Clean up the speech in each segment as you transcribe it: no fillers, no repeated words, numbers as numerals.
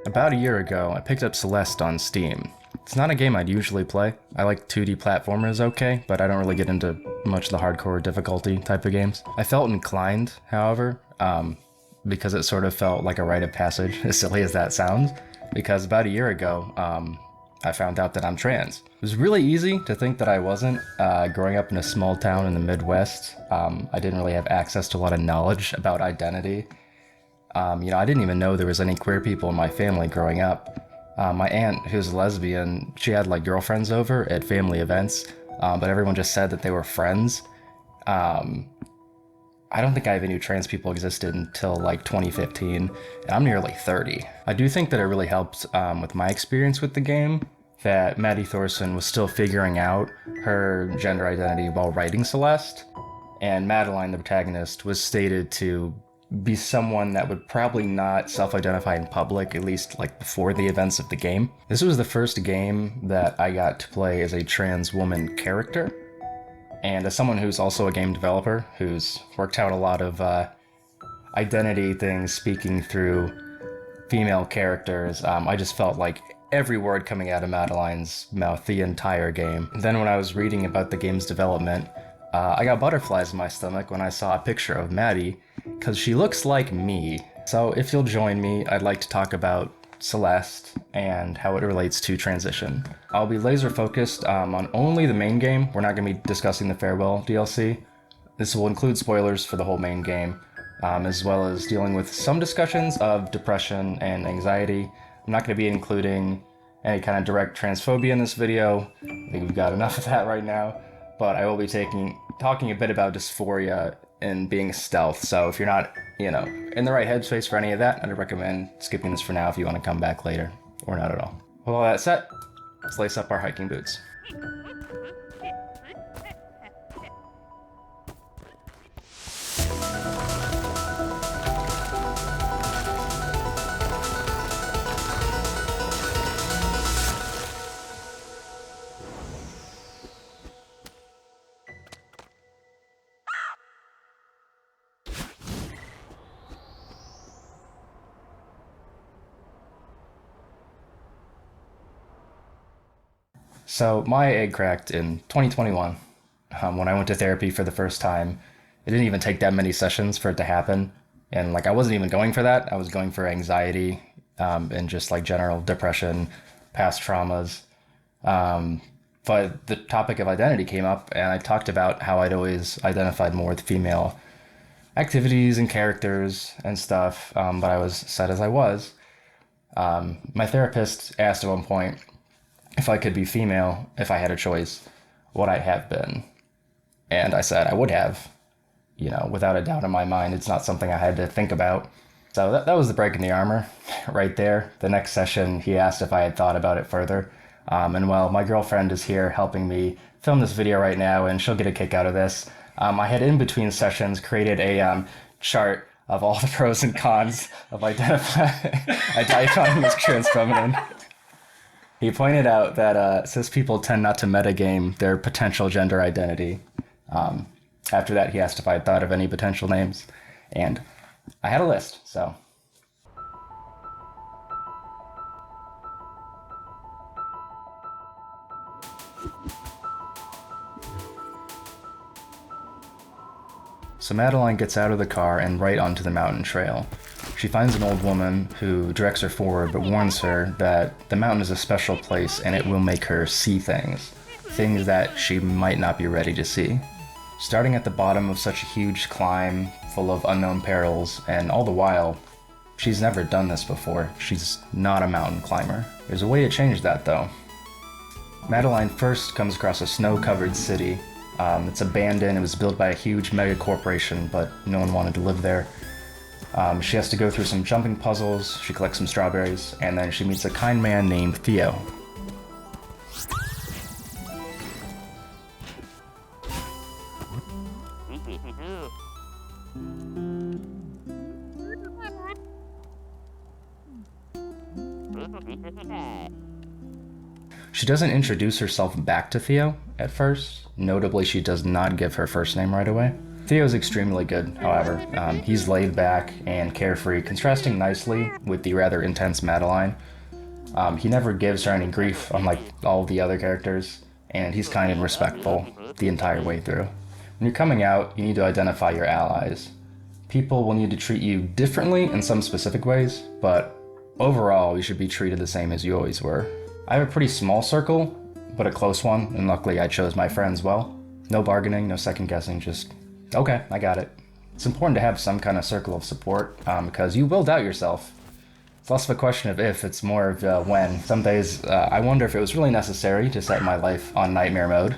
About a year ago, I picked up Celeste on Steam. It's not a game I'd usually play. I like 2D platformers okay, but I don't really get into much of the hardcore difficulty type of games. I felt inclined, however, because it sort of felt like a rite of passage, as silly as that sounds, because about a year ago, I found out that I'm trans. It was really easy to think that I wasn't. Growing up in a small town in the Midwest, I didn't really have access to a lot of knowledge about identity. I didn't even know there was any queer people in my family growing up. My aunt, who's a lesbian, she had like girlfriends over at family events, but everyone just said that they were friends. I don't think I even knew trans people existed until like 2015, and I'm nearly 30. I do think that it really helped with my experience with the game, that Maddie Thorson was still figuring out her gender identity while writing Celeste, and Madeline, the protagonist, was stated to be someone that would probably not self-identify in public, at least like before the events of the game. This was the first game that I got to play as a trans woman character. And as someone who's also a game developer, who's worked out a lot of identity things speaking through female characters, I just felt like every word coming out of Madeline's mouth the entire game. And then when I was reading about the game's development, I got butterflies in my stomach when I saw a picture of Maddie, because she looks like me. So if you'll join me, I'd like to talk about Celeste and how it relates to Transition. I'll be laser focused on only the main game. We're not going to be discussing the Farewell DLC. This will include spoilers for the whole main game, as well as dealing with some discussions of depression and anxiety. I'm not going to be including any kind of direct transphobia in this video. I think we've got enough of that right now. But I will be talking a bit about dysphoria and being stealth. So if you're not, in the right headspace for any of that, I'd recommend skipping this for now if you want to come back later, or not at all. With all that said, let's lace up our hiking boots. So my egg cracked in 2021 when I went to therapy for the first time. It didn't even take that many sessions for it to happen. And I wasn't even going for that. I was going for anxiety and just general depression, past traumas. But the topic of identity came up, and I talked about how I'd always identified more with female activities and characters and stuff, but I was sad as I was. My therapist asked at one point, if I could be female, if I had a choice, what I'd have been. And I said I would have, without a doubt in my mind. It's not something I had to think about. So that was the break in the armor right there. The next session, he asked if I had thought about it further. And my girlfriend is here helping me film this video right now, and she'll get a kick out of this. I had in between sessions created a chart of all the pros and cons of identifying as trans feminine. He pointed out that cis people tend not to metagame their potential gender identity. After that, he asked if I had thought of any potential names, and I had a list, so. So Madeline gets out of the car and right onto the mountain trail. She finds an old woman who directs her forward but warns her that the mountain is a special place and it will make her see things that she might not be ready to see. Starting at the bottom of such a huge climb full of unknown perils, and all the while, she's never done this before. She's not a mountain climber. There's a way to change that though. Madeline first comes across a snow-covered city. It's abandoned. It was built by a huge mega corporation, but no one wanted to live there. She has to go through some jumping puzzles, she collects some strawberries, and then she meets a kind man named Theo. She doesn't introduce herself back to Theo at first. Notably, she does not give her first name right away. Theo's extremely good, however. He's laid back and carefree, contrasting nicely with the rather intense Madeline. He never gives her any grief, unlike all the other characters, and he's kind and respectful the entire way through. When you're coming out, you need to identify your allies. People will need to treat you differently in some specific ways, but overall, you should be treated the same as you always were. I have a pretty small circle, but a close one, and luckily I chose my friends well. No bargaining, no second guessing, just, okay, I got it. It's important to have some kind of circle of support, because you will doubt yourself. It's less of a question of if, it's more of when. Some days, I wonder if it was really necessary to set my life on nightmare mode.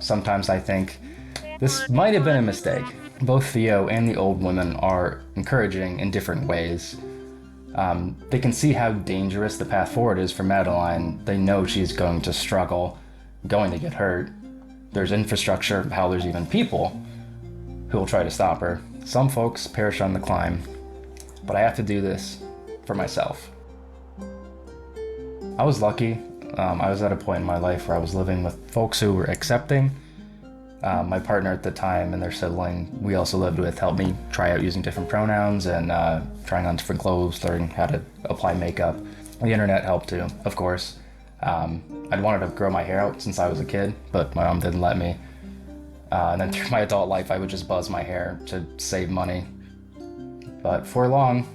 Sometimes I think this might have been a mistake. Both Theo and the old women are encouraging in different ways. They can see how dangerous the path forward is for Madeline. They know she's going to struggle, going to get hurt. There's infrastructure, hell, there's even people who will try to stop her. Some folks perish on the climb, but I have to do this for myself. I was lucky. I was at a point in my life where I was living with folks who were accepting. My partner at the time and their sibling we also lived with helped me try out using different pronouns and trying on different clothes, learning how to apply makeup. The internet helped too, of course. I'd wanted to grow my hair out since I was a kid, but my mom didn't let me. And then through my adult life, I would just buzz my hair to save money. But before long,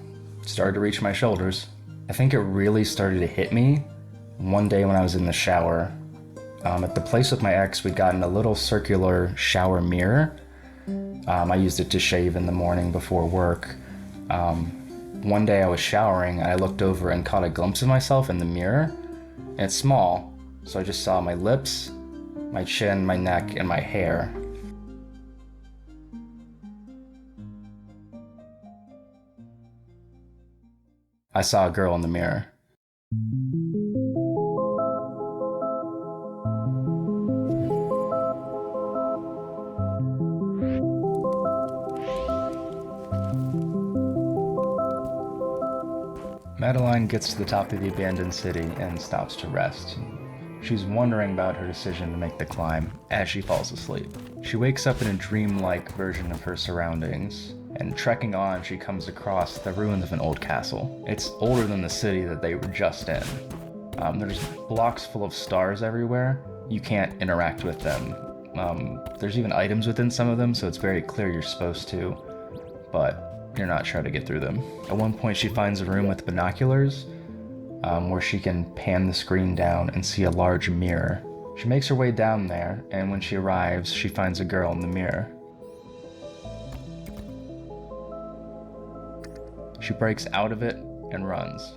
it started to reach my shoulders. I think it really started to hit me one day when I was in the shower. At the place with my ex, we'd gotten a little circular shower mirror. I used it to shave in the morning before work. One day I was showering and I looked over and caught a glimpse of myself in the mirror. And it's small, so I just saw my lips, my chin, my neck, and my hair. I saw a girl in the mirror. Madeline gets to the top of the abandoned city and stops to rest. She's wondering about her decision to make the climb as she falls asleep. She wakes up in a dreamlike version of her surroundings, and trekking on, she comes across the ruins of an old castle. It's older than the city that they were just in. There's blocks full of stars everywhere. You can't interact with them. There's even items within some of them, so it's very clear you're supposed to, but you're not sure to get through them. At one point she finds a room with binoculars where she can pan the screen down and see a large mirror. She makes her way down there, and when she arrives, she finds a girl in the mirror. She breaks out of it and runs.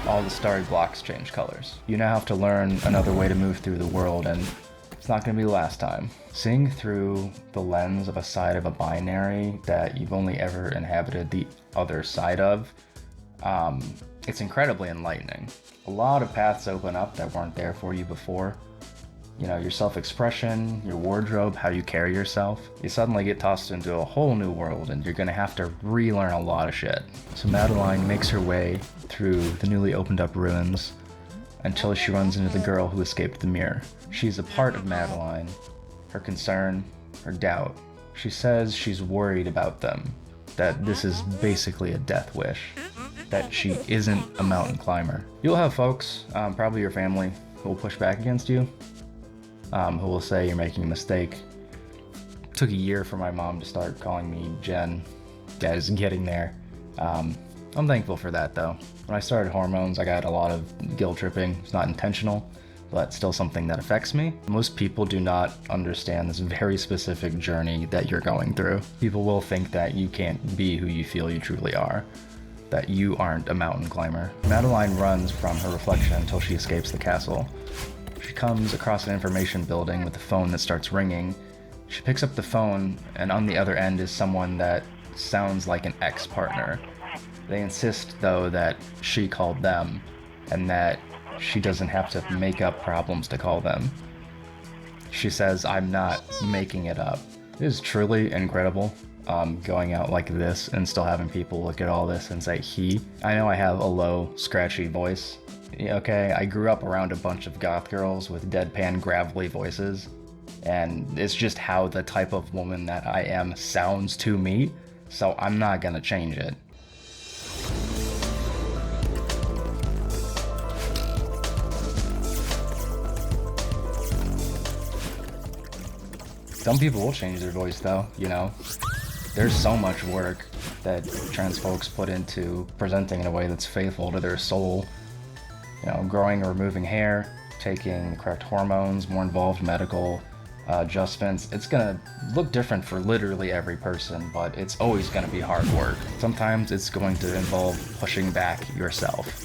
All the starry blocks change colors. You now have to learn another way to move through the world, and it's not going to be the last time. Seeing through the lens of a side of a binary that you've only ever inhabited the other side of, it's incredibly enlightening. A lot of paths open up that weren't there for you before. Your self-expression, your wardrobe, how you carry yourself. You suddenly get tossed into a whole new world and you're gonna have to relearn a lot of shit. So Madeline makes her way through the newly opened up ruins until she runs into the girl who escaped the mirror. She's a part of Madeline, her concern, her doubt. She says she's worried about them, that this is basically a death wish, that she isn't a mountain climber. You'll have folks, probably your family, who will push back against you. Who will say you're making a mistake. It took a year for my mom to start calling me Jen. Guys, getting there. I'm thankful for that though. When I started hormones, I got a lot of guilt tripping. It's not intentional, but still something that affects me. Most people do not understand this very specific journey that you're going through. People will think that you can't be who you feel you truly are, that you aren't a mountain climber. Madeline runs from her reflection until she escapes the castle. She comes across an information building with a phone that starts ringing. She picks up the phone, and on the other end is someone that sounds like an ex-partner. They insist, though, that she called them, and that she doesn't have to make up problems to call them. She says, "I'm not making it up." It is truly incredible. going out like this and still having people look at all this and say he. I know I have a low, scratchy voice. Okay, I grew up around a bunch of goth girls with deadpan, gravelly voices, and it's just how the type of woman that I am sounds to me, so I'm not gonna change it. Some people will change their voice though, you know? There's so much work that trans folks put into presenting in a way that's faithful to their soul. You know, growing or removing hair, taking the correct hormones, more involved medical adjustments. It's gonna look different for literally every person, but it's always gonna be hard work. Sometimes it's going to involve pushing back yourself.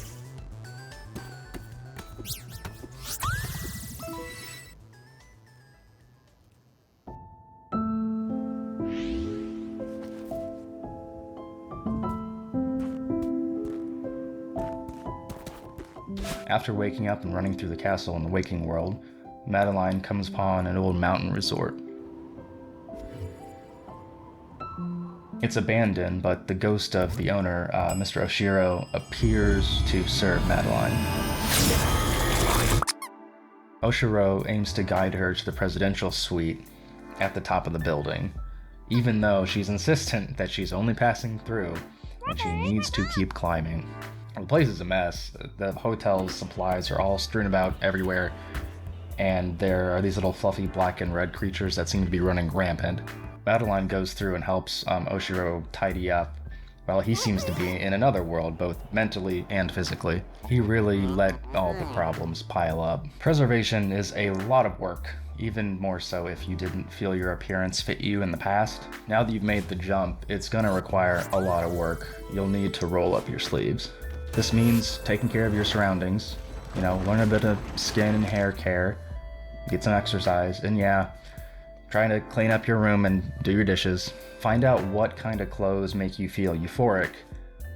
After waking up and running through the castle in the waking world, Madeline comes upon an old mountain resort. It's abandoned, but the ghost of the owner, Mr. Oshiro, appears to serve Madeline. Oshiro aims to guide her to the presidential suite at the top of the building, even though she's insistent that she's only passing through and she needs to keep climbing. The place is a mess. The hotel's supplies are all strewn about everywhere, and there are these little fluffy black and red creatures that seem to be running rampant. Madeline goes through and helps Oshiro tidy up, while he seems to be in another world, both mentally and physically. He really let all the problems pile up. Preservation is a lot of work, even more so if you didn't feel your appearance fit you in the past. Now that you've made the jump, it's gonna require a lot of work. You'll need to roll up your sleeves. This means taking care of your surroundings, you know, learn a bit of skin and hair care, get some exercise, and yeah, trying to clean up your room and do your dishes. Find out what kind of clothes make you feel euphoric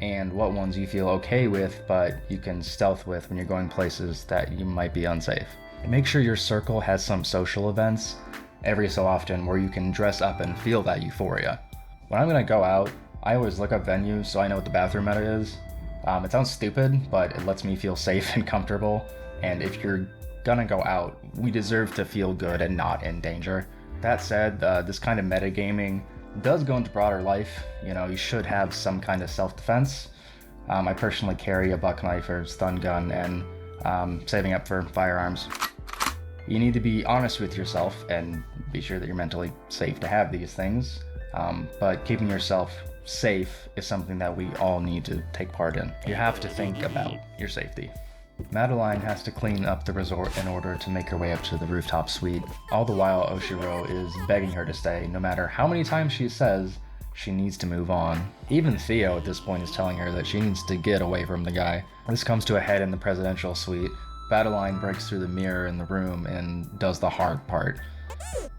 and what ones you feel okay with, but you can stealth with when you're going places that you might be unsafe. Make sure your circle has some social events every so often where you can dress up and feel that euphoria. When I'm gonna go out, I always look up venues so I know what the bathroom meta is. It sounds stupid, but it lets me feel safe and comfortable, and if you're gonna go out, we deserve to feel good and not in danger. That said, this kind of metagaming does go into broader life. You know, you should have some kind of self-defense. I personally carry a buck knife or stun gun and saving up for firearms. You need to be honest with yourself and be sure that you're mentally safe to have these things, but keeping yourself safe is something that we all need to take part in. You have to think about your safety. Madeline has to clean up the resort in order to make her way up to the rooftop suite. All the while, Oshiro is begging her to stay, no matter how many times she says she needs to move on. Even Theo at this point is telling her that she needs to get away from the guy. This comes to a head in the presidential suite. Madeline breaks through the mirror in the room and does the hard part.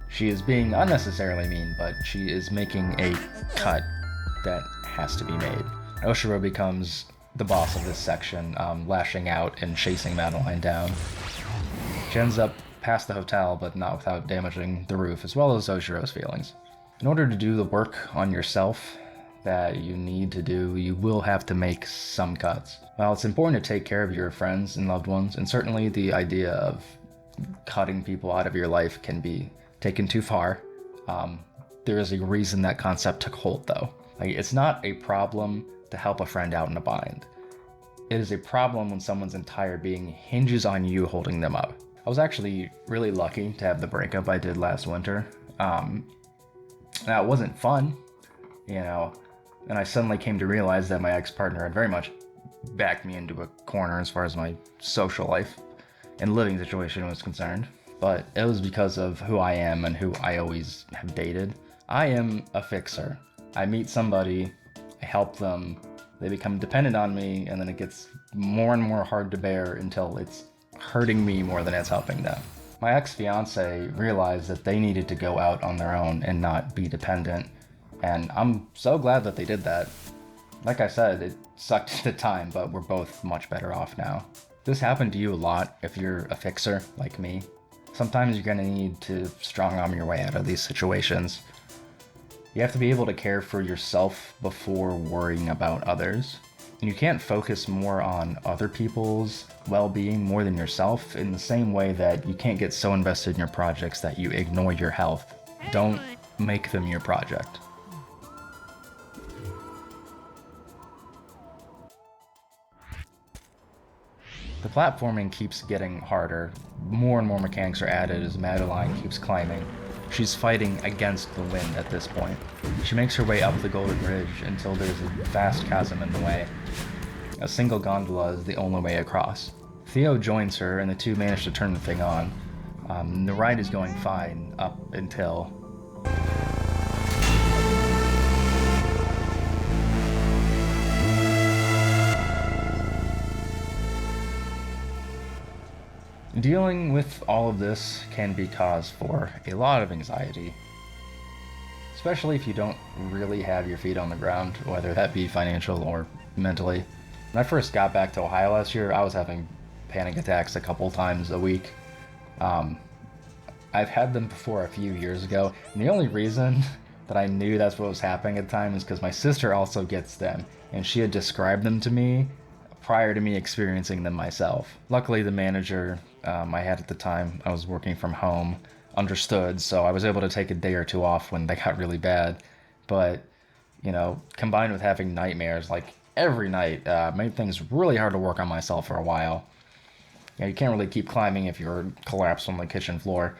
She is being unnecessarily mean, but she is making a cut that has to be made. Oshiro becomes the boss of this section, lashing out and chasing Madeline down. She ends up past the hotel, but not without damaging the roof, as well as Oshiro's feelings. In order to do the work on yourself that you need to do, you will have to make some cuts. While it's important to take care of your friends and loved ones, and certainly the idea of cutting people out of your life can be taken too far, there is a reason that concept took hold though. Like, it's not a problem to help a friend out in a bind. It is a problem when someone's entire being hinges on you holding them up. I was actually really lucky to have the breakup I did last winter. Now, it wasn't fun, you know, and I suddenly came to realize that my ex-partner had very much backed me into a corner as far as my social life and living situation was concerned. But it was because of who I am and who I always have dated. I am a fixer. I meet somebody, I help them, they become dependent on me, and then it gets more and more hard to bear until it's hurting me more than it's helping them. My ex-fiance realized that they needed to go out on their own and not be dependent, and I'm so glad that they did that. Like I said, it sucked at the time, but we're both much better off now. This happened to you a lot if you're a fixer like me. Sometimes you're gonna need to strong arm your way out of these situations. You have to be able to care for yourself before worrying about others. And you can't focus more on other people's well-being more than yourself, in the same way that you can't get so invested in your projects that you ignore your health. Don't make them your project. The platforming keeps getting harder. More and more mechanics are added as Madeline keeps climbing. She's fighting against the wind at this point. She makes her way up the Golden Ridge until there's a vast chasm in the way. A single gondola is the only way across. Theo joins her and the two manage to turn the thing on. The ride is going fine up until... Dealing with all of this can be cause for a lot of anxiety, especially if you don't really have your feet on the ground, whether that be financial or mentally. When I first got back to Ohio last year, I was having panic attacks a couple times a week. I've had them before a few years ago, and the only reason that I knew that's what was happening at the time is because my sister also gets them, and she had described them to me prior to me experiencing them myself. Luckily, the manager I had at the time, I was working from home, understood, so I was able to take a day or two off when they got really bad. But, you know, combined with having nightmares like every night, made things really hard to work on myself for a while. You know, you can't really keep climbing if you're collapsed on the kitchen floor.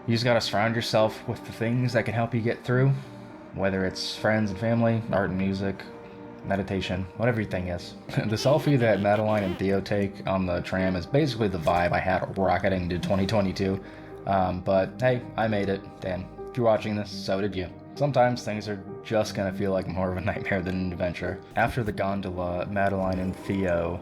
You just gotta surround yourself with the things that can help you get through, whether it's friends and family, art and music, meditation, whatever your thing is. The selfie that Madeline and Theo take on the tram is basically the vibe I had rocketing to 2022. But hey, I made it, and if you're watching this, so did you. Sometimes things are just gonna feel like more of a nightmare than an adventure. After the gondola, Madeline and Theo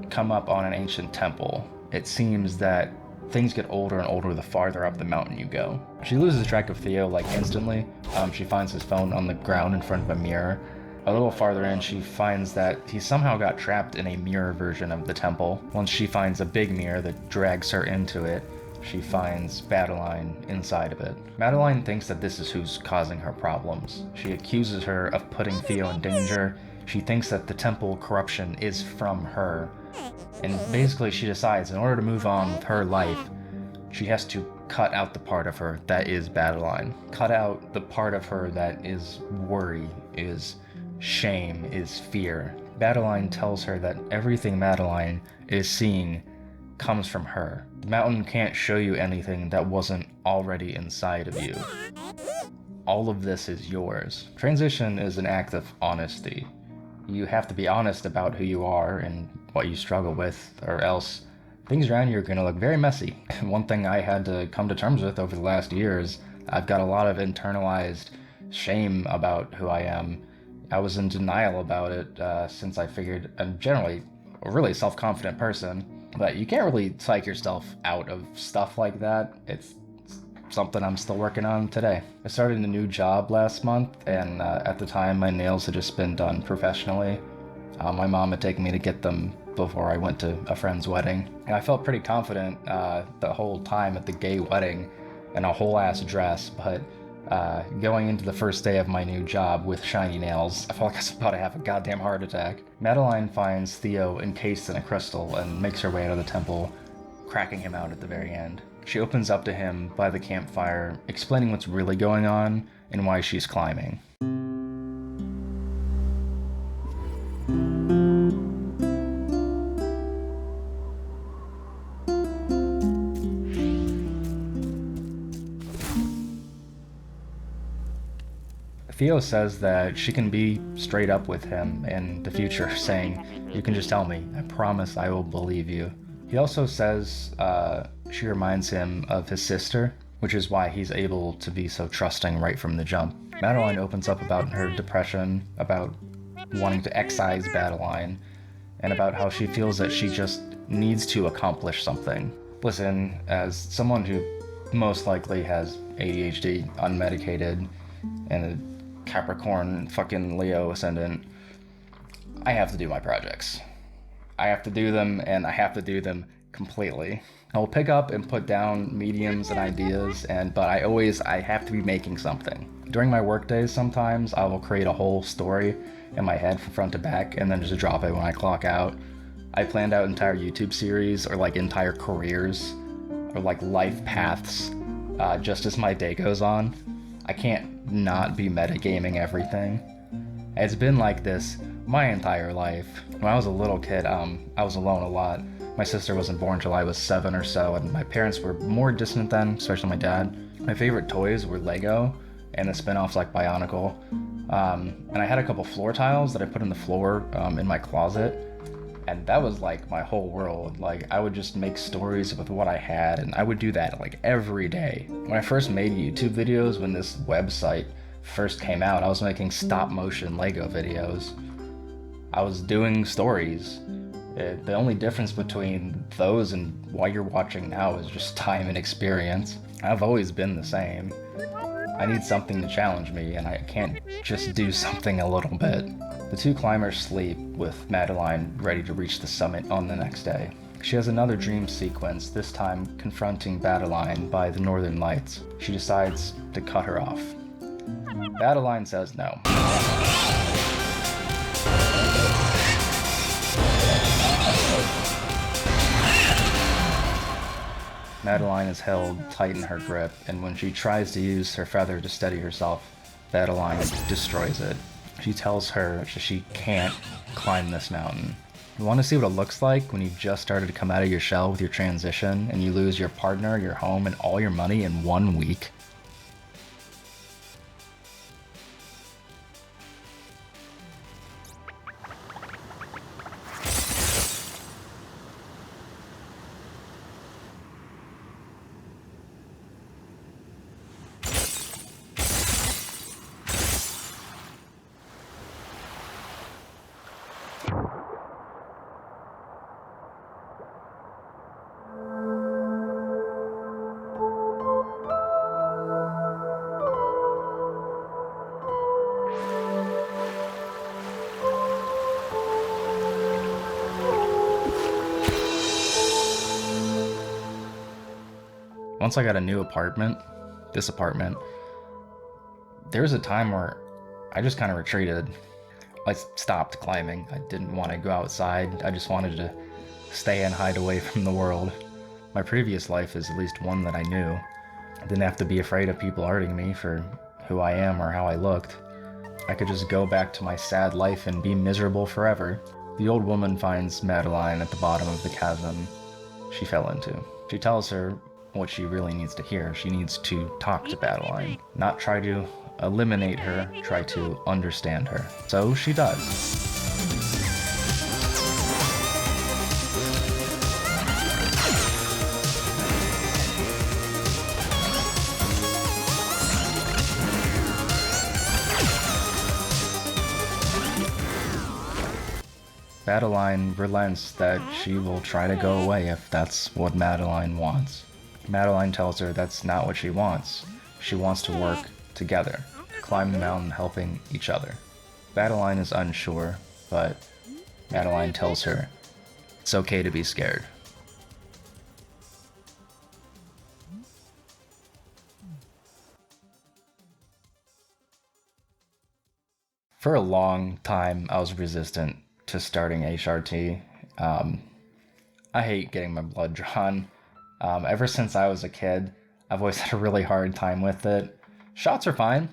come up on an ancient temple. It seems that things get older and older the farther up the mountain you go. She loses track of Theo like instantly. She finds his phone on the ground in front of a mirror. A little farther in, she finds that he somehow got trapped in a mirror version of the temple. Once she finds a big mirror that drags her into it, she finds Madeline inside of it. Madeline thinks that this is who's causing her problems. She accuses her of putting Theo in danger. She thinks that the temple corruption is from her. And basically she decides in order to move on with her life, she has to cut out the part of her that is Madeline. Cut out the part of her that is worry, is shame, is fear. Madeline tells her that everything Madeline is seeing comes from her. The mountain can't show you anything that wasn't already inside of you. All of this is yours. Transition is an act of honesty. You have to be honest about who you are and what you struggle with, or else things around you are going to look very messy. One thing I had to come to terms with over the last year is I've got a lot of internalized shame about who I am. I was in denial about it since I figured I'm generally a really self-confident person, but you can't really psych yourself out of stuff like that. It's something I'm still working on today. I started a new job last month, and at the time my nails had just been done professionally. My mom had taken me to get them before I went to a friend's wedding. And I felt pretty confident the whole time at the gay wedding in a whole ass dress, but going into the first day of my new job with shiny nails, I felt like I was about to have a goddamn heart attack. Madeline finds Theo encased in a crystal and makes her way out of the temple, cracking him out at the very end. She opens up to him by the campfire, explaining what's really going on and why she's climbing. Theo says that she can be straight up with him in the future, saying, "You can just tell me, I promise I will believe you." He also says she reminds him of his sister, which is why he's able to be so trusting right from the jump. Madeline opens up about her depression, about wanting to excise Madeline, and about how she feels that she just needs to accomplish something. Listen, as someone who most likely has ADHD, unmedicated, and a Capricorn fucking Leo ascendant, I have to do my projects. I have to do them, and I have to do them completely. I will pick up and put down mediums and ideas, but I have to be making something. During my work days, sometimes I will create a whole story in my head from front to back and then just drop it when I clock out. I planned out entire YouTube series or like entire careers or like life paths just as my day goes on. I can't not be metagaming everything. It's been like this my entire life. When I was a little kid, I was alone a lot. My sister wasn't born until I was 7 or so, and my parents were more distant then, especially my dad. My favorite toys were Lego and the spin-offs like Bionicle. And I had a couple floor tiles that I put in the floor in my closet. And that was like my whole world. Like I would just make stories with what I had, and I would do that like every day. When I first made YouTube videos, when this website first came out, I was making stop motion Lego videos. I was doing stories. The only difference between those and what you're watching now is just time and experience. I've always been the same. I need something to challenge me, and I can't just do something a little bit. The two climbers sleep, with Madeline ready to reach the summit on the next day. She has another dream sequence, this time confronting Madeline by the northern lights. She decides to cut her off. Madeline says no. Madeline is held tight in her grip, and when she tries to use her feather to steady herself, Madeline destroys it. She tells her she can't climb this mountain. You want to see what it looks like when you've just started to come out of your shell with your transition and you lose your partner, your home, and all your money in 1 week? Once I got a new apartment, there was a time where I just kind of retreated. I stopped climbing. I didn't want to go outside. I just wanted to stay and hide away from the world. My previous life is at least one that I knew. I didn't have to be afraid of people hurting me for who I am or how I looked. I could just go back to my sad life and be miserable forever. The old woman finds Madeline at the bottom of the chasm she fell into. She tells her what she really needs to hear. She needs to talk to Madeline, not try to eliminate her, try to understand her. So she does. Madeline relents that she will try to go away if that's what Madeline wants. Madeline tells her that's not what she wants. She wants to work together, climb the mountain helping each other. Madeline is unsure, but Madeline tells her it's okay to be scared. For a long time, I was resistant to starting HRT. I hate getting my blood drawn. Ever since I was a kid, I've always had a really hard time with it. Shots are fine.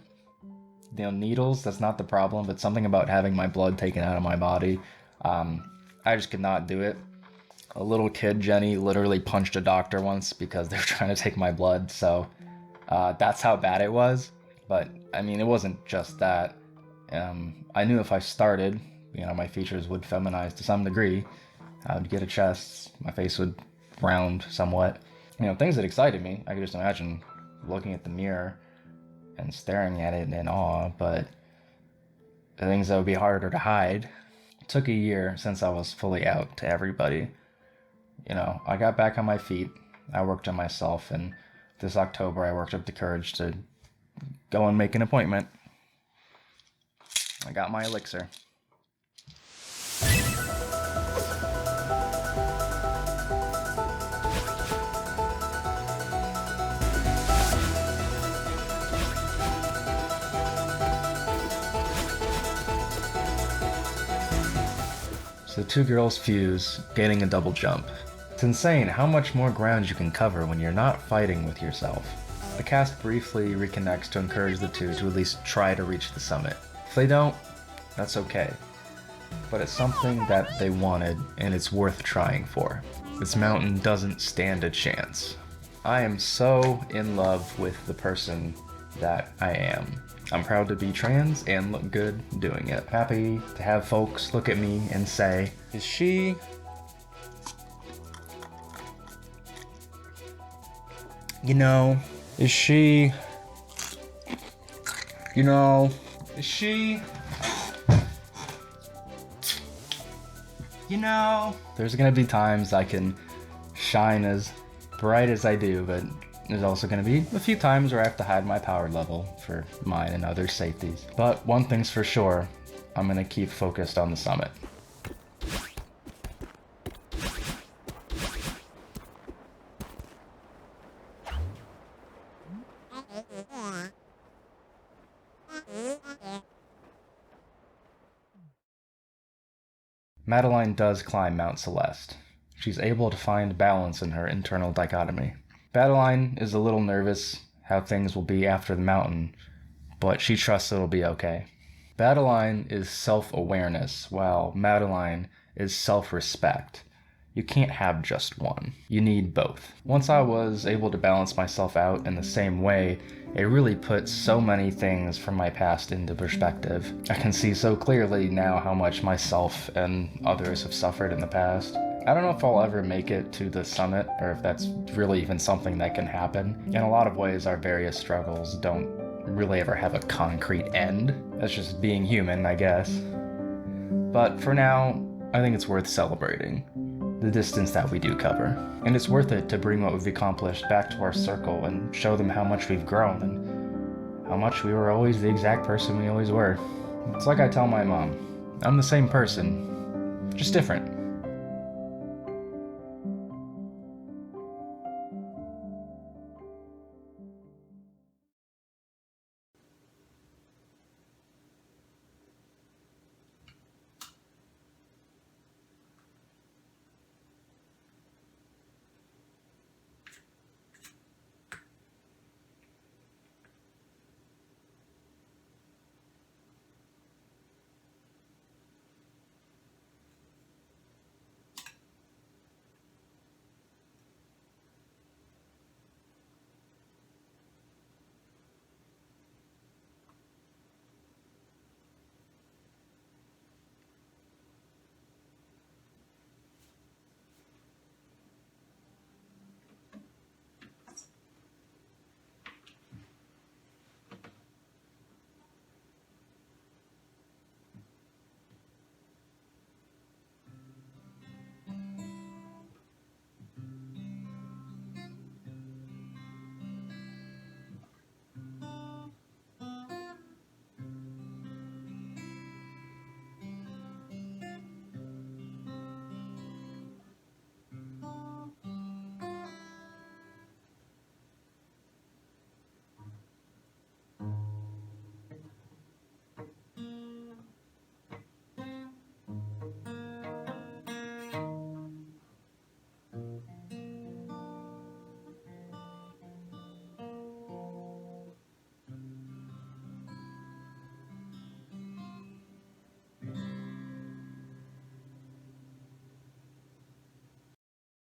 You know, needles, that's not the problem, but something about having my blood taken out of my body, I just could not do it. A little kid, Jenny, literally punched a doctor once because they were trying to take my blood, so that's how bad it was. But, I mean, it wasn't just that. I knew if I started, my features would feminize to some degree. I would get a chest, my face would round somewhat. Things that excited me. I could just imagine looking at the mirror and staring at it in awe, but the things that would be harder to hide. It took a year since I was fully out to everybody. I got back on my feet, I worked on myself, and this October I worked up the courage to go and make an appointment. I got my elixir. So the two girls fuse, gaining a double jump. It's insane how much more ground you can cover when you're not fighting with yourself. The cast briefly reconnects to encourage the two to at least try to reach the summit. If they don't, that's okay. But it's something that they wanted, and it's worth trying for. This mountain doesn't stand a chance. I am so in love with the person that I am. I'm proud to be trans and look good doing it. Happy to have folks look at me and say, is she... You know, is she... You know, is she... You know... There's gonna be times I can shine as bright as I do, but there's also gonna be a few times where I have to hide my power level for mine and others' safeties. But one thing's for sure, I'm gonna keep focused on the summit. Madeline does climb Mount Celeste. She's able to find balance in her internal dichotomy. Madeline is a little nervous how things will be after the mountain, but she trusts it'll be okay. Madeline is self-awareness, while Madeline is self-respect. You can't have just one. You need both. Once I was able to balance myself out in the same way, it really put so many things from my past into perspective. I can see so clearly now how much myself and others have suffered in the past. I don't know if I'll ever make it to the summit, or if that's really even something that can happen. In a lot of ways, our various struggles don't really ever have a concrete end. That's just being human, I guess. But for now, I think it's worth celebrating the distance that we do cover. And it's worth it to bring what we've accomplished back to our circle and show them how much we've grown and how much we were always the exact person we always were. It's like I tell my mom, I'm the same person, just different.